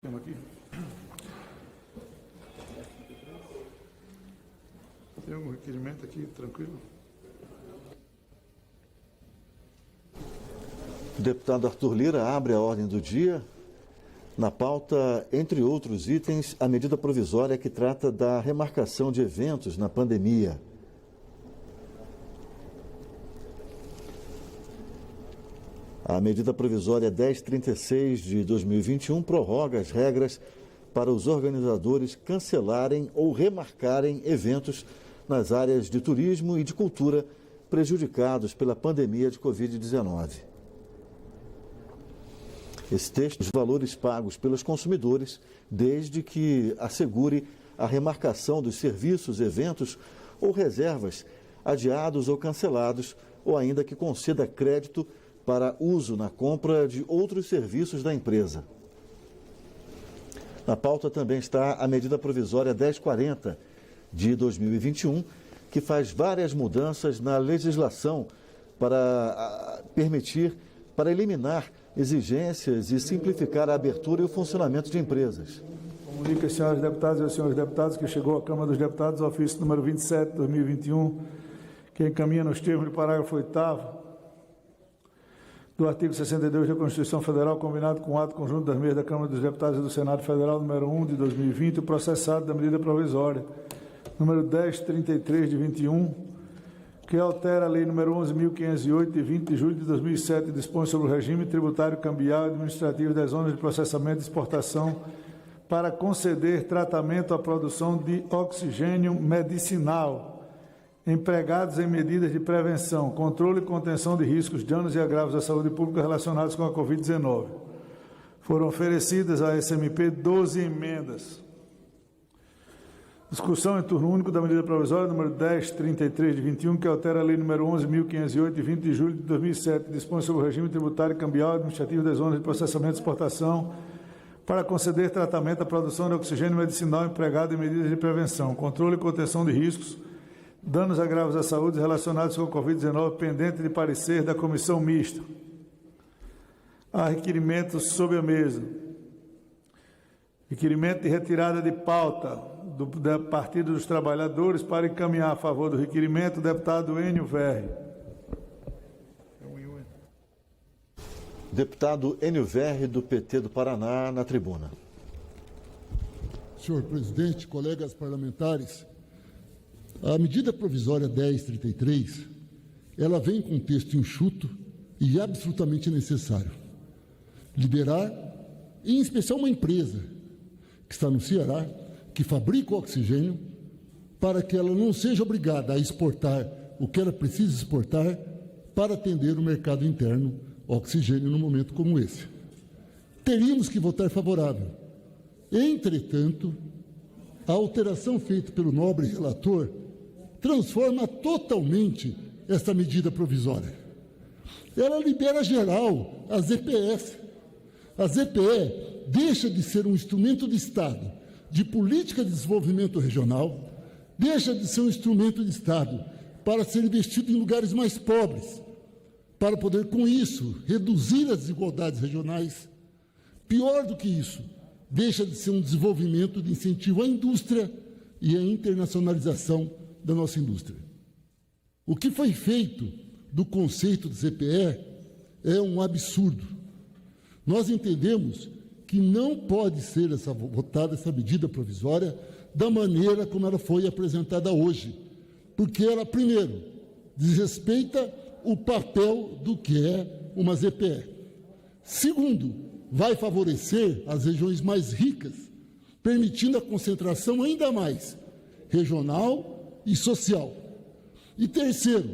Temos aqui. Tem algum requerimento aqui, tranquilo? O deputado Arthur Lira abre a ordem do dia. Na pauta, entre outros itens, a medida provisória que trata da remarcação de eventos na pandemia. A medida provisória 1036 de 2021 prorroga as regras para os organizadores cancelarem ou remarcarem eventos nas áreas de turismo e de cultura prejudicados pela pandemia de Covid-19. Esse texto, os valores pagos pelos consumidores, desde que assegure a remarcação dos serviços, eventos ou reservas adiados ou cancelados, ou ainda que conceda crédito para uso na compra de outros serviços da empresa. Na pauta também está a medida provisória 1040 de 2021, que faz várias mudanças na legislação para eliminar exigências e simplificar a abertura e o funcionamento de empresas. Comunico às senhoras deputadas e aos senhores deputados que chegou à Câmara dos Deputados o ofício número 27 de 2021, que encaminha nos termos do parágrafo 8º do artigo 62 da Constituição Federal, combinado com o ato conjunto das mesas da Câmara dos Deputados e do Senado Federal, número 1 de 2020, o processado da medida provisória, número 1033 de 21, que altera a lei número 11.508, de 20 de julho de 2007, e dispõe sobre o regime tributário, cambial e administrativo das zonas de processamento e exportação para conceder tratamento à produção de oxigênio medicinal, empregados em medidas de prevenção, controle e contenção de riscos, danos e agravos à saúde pública relacionados com a Covid-19. Foram oferecidas à SMP 12 emendas. Discussão em turno único da medida provisória número 1033 de 21, que altera a lei número 11.508, de 20 de julho de 2007, dispõe sobre o regime tributário, cambial e administrativo das zonas de processamento e exportação para conceder tratamento à produção de oxigênio medicinal empregado em medidas de prevenção, controle e contenção de riscos, danos agravos à saúde relacionados com a Covid-19, pendente de parecer da comissão mista. Há requerimentos sobre a mesa. Requerimento de retirada de pauta do Partido dos Trabalhadores para encaminhar a favor do requerimento o deputado Enio Verri. Deputado Enio Verri, do PT do Paraná, na tribuna. Senhor presidente, colegas parlamentares, a medida provisória 1033, ela vem com um texto enxuto e absolutamente necessário. Liberar, em especial uma empresa que está no Ceará, que fabrica oxigênio, para que ela não seja obrigada a exportar o que ela precisa exportar para atender o mercado interno oxigênio num momento como esse. Teríamos que votar favorável. Entretanto, a alteração feita pelo nobre relator transforma totalmente esta medida provisória. Ela libera geral as EPS. A ZPE deixa de ser um instrumento de Estado de política de desenvolvimento regional, deixa de ser um instrumento de Estado para ser investido em lugares mais pobres, para poder, com isso, reduzir as desigualdades regionais. Pior do que isso, deixa de ser um desenvolvimento de incentivo à indústria e à internacionalização da nossa indústria. O que foi feito do conceito de ZPE é um absurdo. Nós entendemos que não pode ser votada essa medida provisória da maneira como ela foi apresentada hoje, porque ela, primeiro, desrespeita o papel do que é uma ZPE. Segundo, vai favorecer as regiões mais ricas, permitindo a concentração ainda mais regional e social. E terceiro,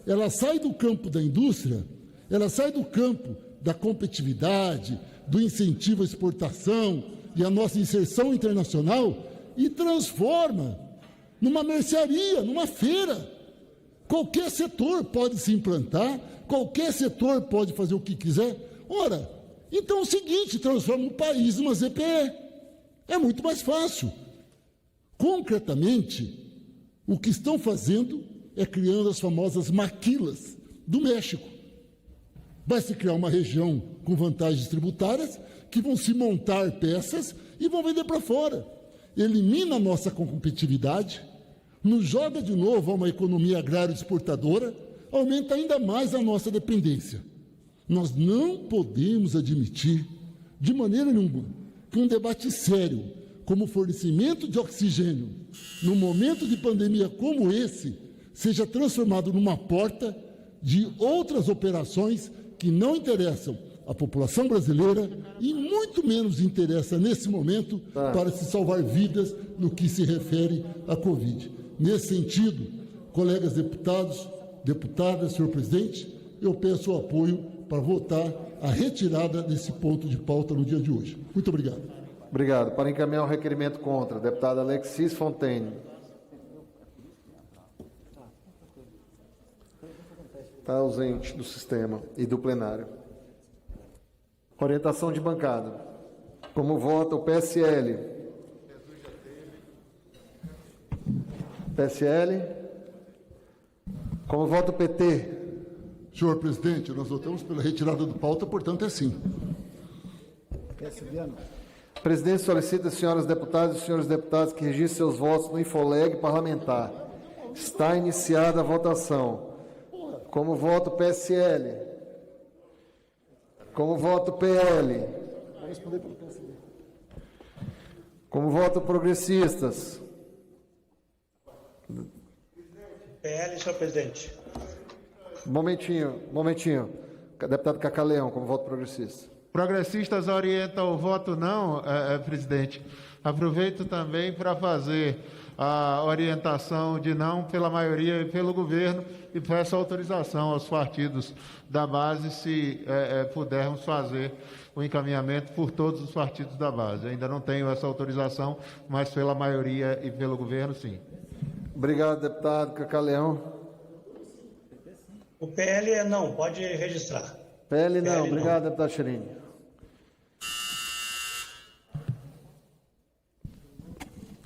ela sai do campo da indústria, ela sai do campo da competitividade, do incentivo à exportação e à nossa inserção internacional e transforma numa mercearia, numa feira. Qualquer setor pode se implantar, qualquer setor pode fazer o que quiser. Ora, então é o seguinte, transforma o país numa ZPE. É muito mais fácil. Concretamente, o que estão fazendo é criando as famosas maquilas do México. Vai se criar uma região com vantagens tributárias, que vão se montar peças e vão vender para fora. Elimina a nossa competitividade, nos joga de novo a uma economia agrária exportadora, aumenta ainda mais a nossa dependência. Nós não podemos admitir, de maneira nenhuma, que um debate sério, como o fornecimento de oxigênio, num momento de pandemia como esse, seja transformado numa porta de outras operações que não interessam à população brasileira e muito menos interessa, nesse momento, para se salvar vidas no que se refere à Covid. Nesse sentido, colegas deputados, deputadas, senhor presidente, eu peço o apoio para votar a retirada desse ponto de pauta no dia de hoje. Muito obrigado. Obrigado. Para encaminhar o requerimento contra, deputado Alexis Fontaine. Está ausente do sistema e do plenário. Orientação de bancada. Como vota o PSL? PSL. Como vota o PT? Senhor presidente, nós votamos pela retirada do pauta, portanto é sim. A presidência solicita às senhoras deputadas e senhores deputados que registrem seus votos no Infoleg parlamentar. Está iniciada a votação. Como vota o PSL? Como vota o PL? Como vota o Progressistas? PL, senhor presidente. Momentinho. Deputado Cacaleão, como voto progressista. Progressistas orientam o voto não, presidente. Aproveito também para fazer a orientação de não pela maioria e pelo governo e peço autorização aos partidos da base, se pudermos fazer o encaminhamento por todos os partidos da base. Ainda não tenho essa autorização, mas pela maioria e pelo governo, sim. Obrigado, deputado Cacaleão. O PL é não, pode registrar. PL não. PL Obrigado, não. deputado Cherini.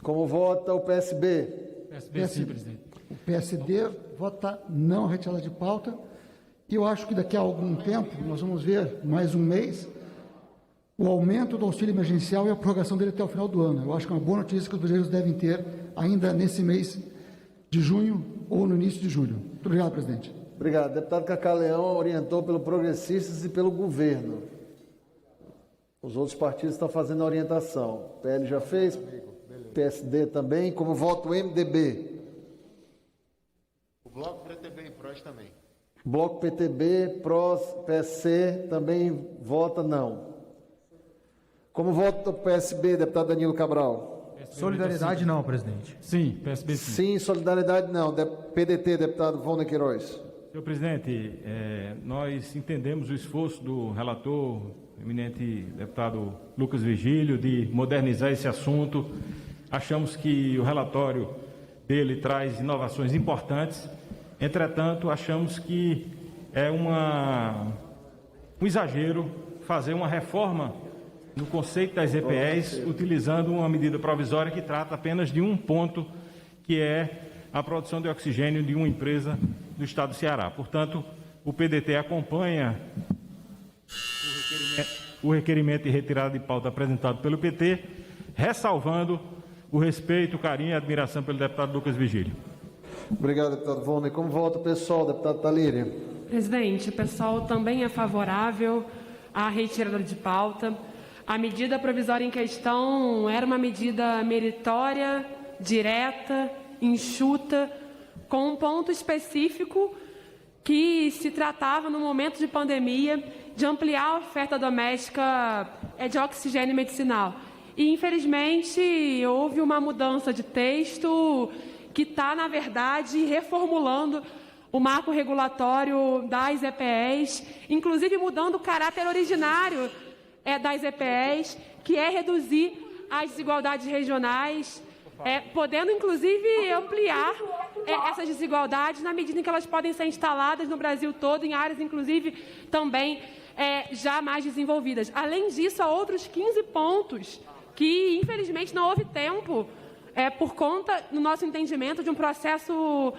Como vota o PSB? PSB, sim, presidente. O PSD vota não à retirada de pauta. E eu acho que daqui a algum tempo, nós vamos ver, mais um mês, o aumento do auxílio emergencial e a prorrogação dele até o final do ano. Eu acho que é uma boa notícia que os brasileiros devem ter ainda nesse mês de junho ou no início de julho. Muito obrigado, presidente. Obrigado. Deputado Cacaleão orientou pelo Progressistas e pelo governo. Os outros partidos estão fazendo a orientação. O PL já fez, PSD também. Como vota o MDB? O Bloco PTB e PROS também. Bloco PTB, PROS, PSC também vota não. Como vota o PSB, deputado Danilo Cabral? Solidariedade não, presidente. Sim, PSB sim. Sim, solidariedade não. PDT, deputado Wonder Queiroz. Senhor presidente, nós entendemos o esforço do relator, eminente deputado Lucas Virgílio, de modernizar esse assunto. Achamos que o relatório dele traz inovações importantes. Entretanto, achamos que é um exagero fazer uma reforma no conceito das EPEs, utilizando uma medida provisória que trata apenas de um ponto, que é a produção de oxigênio de uma empresa do Estado do Ceará. Portanto, o PDT acompanha o requerimento de retirada de pauta apresentado pelo PT, ressalvando o respeito, o carinho e a admiração pelo deputado Lucas Virgílio. Obrigado, deputado Wonder. Como vota o pessoal, deputado Talíria? Presidente, o pessoal também é favorável à retirada de pauta. A medida provisória em questão era uma medida meritória, direta, enxuta, com um ponto específico que se tratava, no momento de pandemia, de ampliar a oferta doméstica de oxigênio medicinal. E, infelizmente, houve uma mudança de texto que está, na verdade, reformulando o marco regulatório das EPEs, inclusive mudando o caráter originário das EPEs, que é reduzir as desigualdades regionais, podendo, inclusive, ampliar essas desigualdades na medida em que elas podem ser instaladas no Brasil todo, em áreas, inclusive, também já mais desenvolvidas. Além disso, há outros 15 pontos que, infelizmente, não houve tempo, por conta, no nosso entendimento, de um processo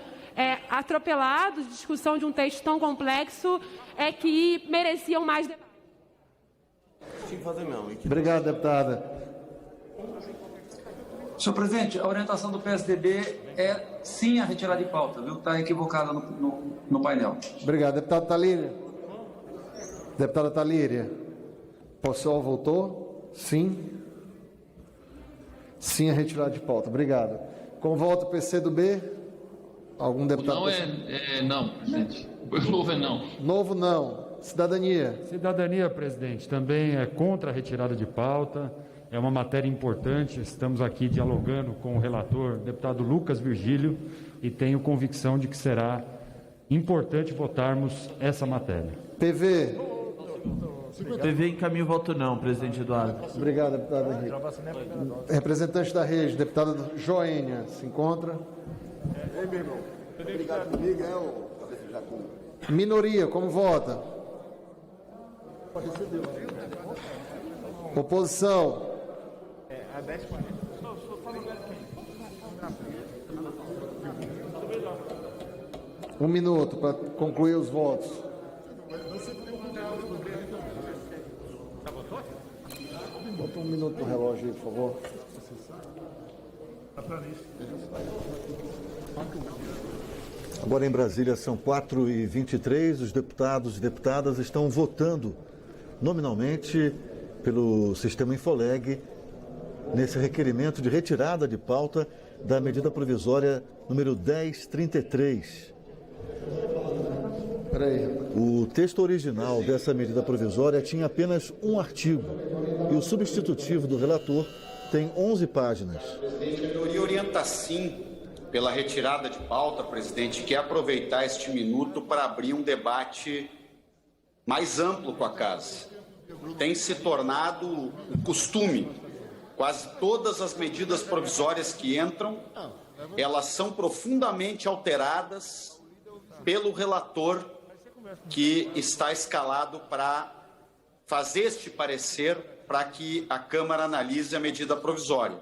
atropelado, de discussão de um texto tão complexo, que mereciam mais debate. tinha que fazer mesmo. Obrigado, deputada. Senhor presidente, a orientação do PSDB é sim a retirada de pauta, viu? Está equivocada no painel. Obrigado. Deputado Talíria. Deputada Talíria. O senhor votou? Sim. Sim a retirada de pauta. Obrigado. Com voto PCdoB, algum deputado? Não, presidente. O novo é não. Novo não. Cidadania. Cidadania, presidente, também é contra a retirada de pauta. É uma matéria importante. Estamos aqui dialogando com o relator, deputado Lucas Virgílio, e tenho convicção de que será importante votarmos essa matéria. PV. PV encaminha o voto não, presidente Eduardo. Obrigado, deputado Henrique. Representante da rede, deputada Joênia, se encontra. Ei, meu irmão. Obrigado comigo, Minoria, como vota? Oposição. Um minuto para concluir os votos. Bota um minuto no relógio aí, por favor. Agora em Brasília são 4h23, os deputados e deputadas estão votando nominalmente pelo sistema Infoleg nesse requerimento de retirada de pauta da medida provisória número 1033. O texto original dessa medida provisória tinha apenas um artigo e o substitutivo do relator tem 11 páginas. A orienta sim pela retirada de pauta, presidente, quer aproveitar este minuto para abrir um debate mais amplo com a casa. Tem se tornado um costume. Quase todas as medidas provisórias que entram, elas são profundamente alteradas pelo relator que está escalado para fazer este parecer para que a Câmara analise a medida provisória.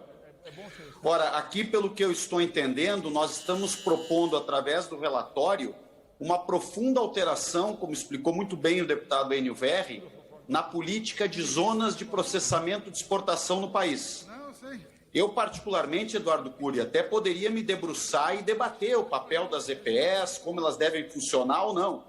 Ora, aqui, pelo que eu estou entendendo, nós estamos propondo, através do relatório, uma profunda alteração, como explicou muito bem o deputado Enio Verri, na política de zonas de processamento de exportação no país. Eu, particularmente, Eduardo Cury, até poderia me debruçar e debater o papel das EPS, como elas devem funcionar ou não.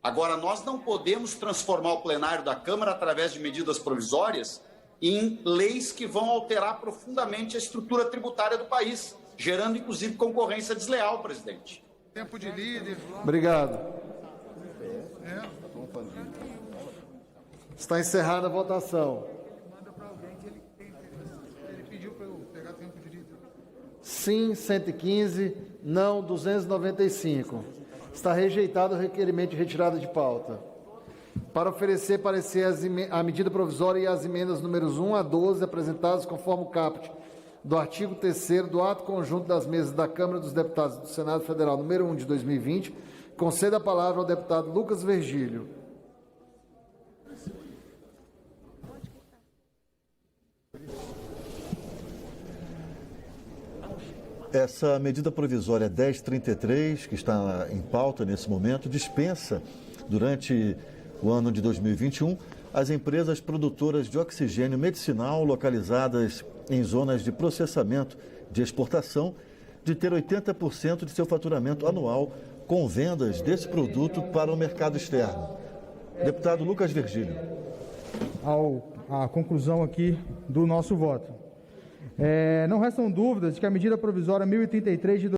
Agora, nós não podemos transformar o plenário da Câmara, através de medidas provisórias, em leis que vão alterar profundamente a estrutura tributária do país, gerando, inclusive, concorrência desleal, presidente. Tempo de líder. Obrigado. Está encerrada a votação. Ele pediu para eu pegar tempo de líder. Sim, 115, não, 295. Está rejeitado o requerimento de retirada de pauta. Para oferecer parecer a medida provisória e as emendas números 1 a 12 apresentadas conforme o caput do artigo 3º do ato conjunto das mesas da Câmara dos Deputados do Senado Federal número 1 de 2020, conceda a palavra ao deputado Lucas Virgílio. Essa medida provisória 1033, que está em pauta nesse momento, dispensa, durante o ano de 2021, as empresas produtoras de oxigênio medicinal localizadas em zonas de processamento de exportação de ter 80% de seu faturamento anual com vendas desse produto para o mercado externo. Deputado Lucas Virgílio. A conclusão aqui do nosso voto. Não restam dúvidas de que a medida provisória 1033 de